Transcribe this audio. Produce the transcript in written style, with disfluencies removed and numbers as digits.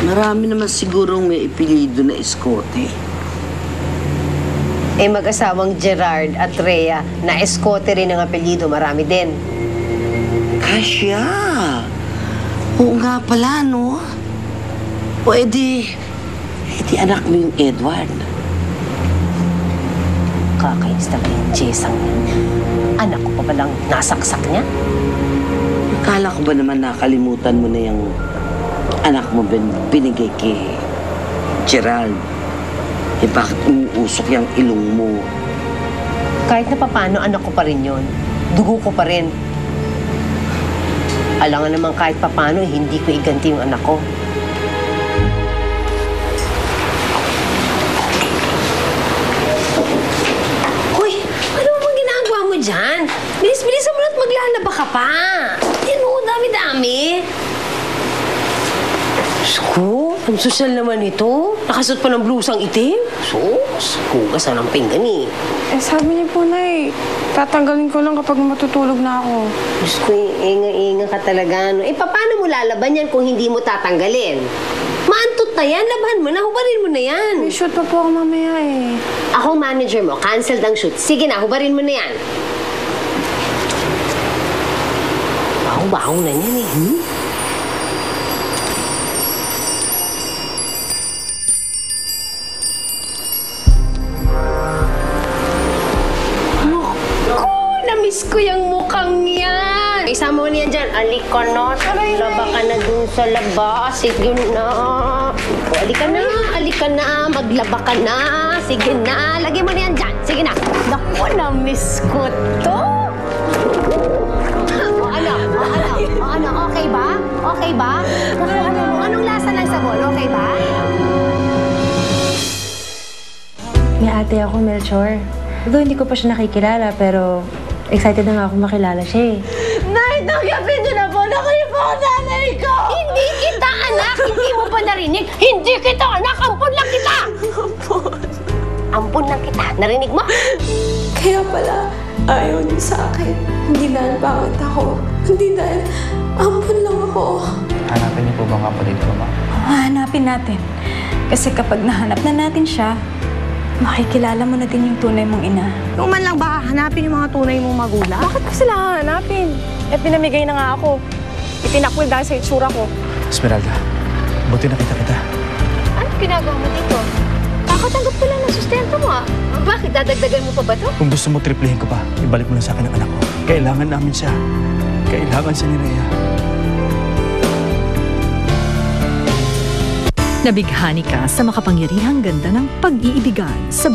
Marami naman sigurong may ipilido na Escote. Mag-asawang Gerard at Rhea na Escote rin ang apelyido, marami din. Kasya. Oo nga pala, no? O edi anak mo yung Edward. Kakainis talaga yung Jesang yan. Anak ko pa palang nasaksak niya. Akala ko ba naman nakalimutan mo na yung anak mo binigay kay Gerald? Bakit umuusok yung ilong mo? Kahit na papano, anak ko pa rin yun. Dugo ko pa rin. Alangan naman kahit papano, hindi ko iganti yung anak ko. Hoy, ano bang ginagawa mo dyan? Bilis-bilisan mo na't maglalaba ka pa. Yan o, dami-dami. Ko, ang sosyal naman ito. Nakasuot pa ng blusang itim. Sus, hugas na ng pinggan eh. Sabi niyo po, Nay, tatanggalin ko lang kapag matutulog na ako. Diyos ko, inga-inga ka talaga. No? Paano mo lalaban yan kung hindi mo tatanggalin? Maantot na yan, laban mo na, hubarin mo na yan. May shoot pa po ako mamaya eh. Ako manager mo, cancel ang shoot. Sige na, hubarin mo na yan. Baho-baho na yan eh. Namiss ko yung mukhang yan. Isama mo niyan dyan. Alika na. Laba ka na dun sa labas. Sige na. Alika na. Alika na. Maglaba ka na. Sige na. Lagay mo niyan dyan. Sige na. Naku, namiss ko to. Ano? Okay ba? Okay ba? Naku, anong lasa ng sabon? Okay ba? May ate ako, Melchor. Although hindi ko pa siya nakikilala, pero excited na nga ako makilala siya eh. Nay, tanggapin niyo na po na kayo po ang nanay ko! Hindi kita anak! Hindi mo ba narinig? Hindi kita anak! Ampun lang kita! Ampun lang kita. Narinig mo? Kaya pala, ayaw niyo sa akin. Hindi dahil bakit ako. Hindi dahil ampun lang ako. Hanapin niyo po ba ang kapatid ko, ma? Hanapin natin. Kasi kapag nahanap na natin siya, makikilala mo na din yung tunay mong ina. Kung man lang baka hanapin yung mga tunay mong magulang. Bakit ko sila hanapin? Pinamigay na nga ako. Itinakwil dahil sa itsura ko. Esmeralda, buti nakita kita. Ano ginagawa mo dito? Kakatanggap ko lang ng sustento mo ah. Bakit? Dadagdagan mo pa ba to? Kung gusto mo, triplihin ko pa. Ibalik mo na sa akin ang anak ko. Kailangan namin siya. Kailangan siya ni Rhea. Nabighani ka sa makapangyarihang ganda ng pag-iibigan sa